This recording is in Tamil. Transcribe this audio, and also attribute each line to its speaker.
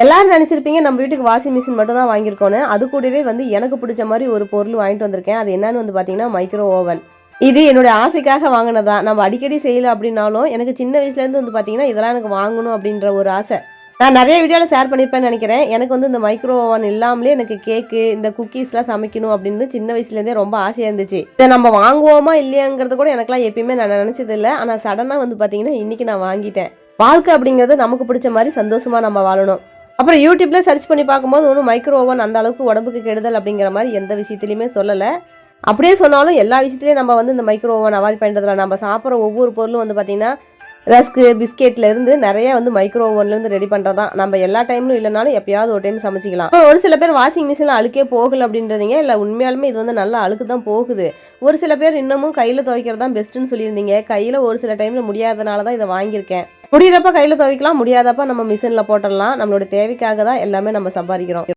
Speaker 1: எல்லாரும் நினச்சிருப்பீங்க நம்ம வீட்டுக்கு வாஷிங் மிஷின் மட்டும் தான் வாங்கியிருக்கோன்னு. அது கூடவே வந்து எனக்கு பிடிச்ச மாதிரி ஒரு பொருள் வாங்கிட்டு வந்திருக்கேன். அது என்னன்னு வந்து பார்த்தீங்கன்னா மைக்ரோ ஓவன். இது என்னுடைய ஆசைக்காக வாங்கினதா. நம்ம அடிக்கடி செய்யல அப்படின்னாலும் எனக்கு சின்ன வயசுலேருந்து வந்து பார்த்தீங்கன்னா இதெல்லாம் எனக்கு வாங்கணும் அப்படின்ற ஒரு ஆசை. நான் நிறைய வீடியோவில் ஷேர் பண்ணியிருப்பேன்னு நினைக்கிறேன். எனக்கு வந்து இந்த மைக்ரோ ஓவன் இல்லாமலே எனக்கு கேக்கு இந்த குக்கீஸ்லாம் சமைக்கணும் அப்படின்னு சின்ன வயசுலேருந்தே ரொம்ப ஆசையாக இருந்துச்சு. இதை நம்ம வாங்குவோமா இல்லையாங்கிறது கூட எனக்குலாம் எப்பயுமே நான் நினச்சதில்லை. ஆனால் சடனாக வந்து பார்த்தீங்கன்னா இன்றைக்கி நான் வாங்கிட்டேன். வாழ்க்கை அப்படிங்கிறது நமக்கு பிடிச்ச மாதிரி சந்தோஷமாக நம்ம வாழணும். அப்புறம் யூடியூப்ல சர்ச் பண்ணி பார்க்கும்போது ஒன்றும் மைக்ரோ ஓவன் அந்த அளவுக்கு உடம்புக்கு கெடுதல் அப்படிங்கிற மாதிரி எந்த விஷயத்துலையுமே சொல்லலை. அப்படியே சொன்னாலும் எல்லா விஷயத்துலையும் நம்ம வந்து இந்த மைக்ரோ ஓவன் அவாய்ட் பண்ணுறதுல நம்ம சாப்பிட்ற ஒவ்வொரு பொருளும் வந்து பார்த்திங்கன்னா ரஸ்க்கு பிஸ்கெட்லேருந்து நிறைய வந்து மைக்ரோ ஓவன்லேருந்து ரெடி பண்ணுறதான். நம்ம எல்லா டைம்லும் இல்லைனாலும் எப்பயாவது ஒரு டைம் சமைச்சிக்கலாம். ஒரு சில பேர் வாஷிங் மிஷினில் அழுக்கே போகல அப்படின்றதீங்க. இல்லை உண்மையாலுமே இது வந்து நல்லா அழுக்கு தான் போகுது. ஒரு சில பேர் இன்னமும் கையில் துவைக்கிறது தான் பெஸ்ட்டுன்னு சொல்லியிருந்தீங்க. கையில் ஒரு சில டைமில் முடியாதனால தான் இதை வாங்கியிருக்கேன். முடியிறப்ப கையில் துவைக்கலாம், முடியாதப்ப நம்ம மிஷினில் போட்டுடலாம். நம்மளோட தேவைக்காக தான் எல்லாமே நம்ம சம்பாதிக்கிறோம்.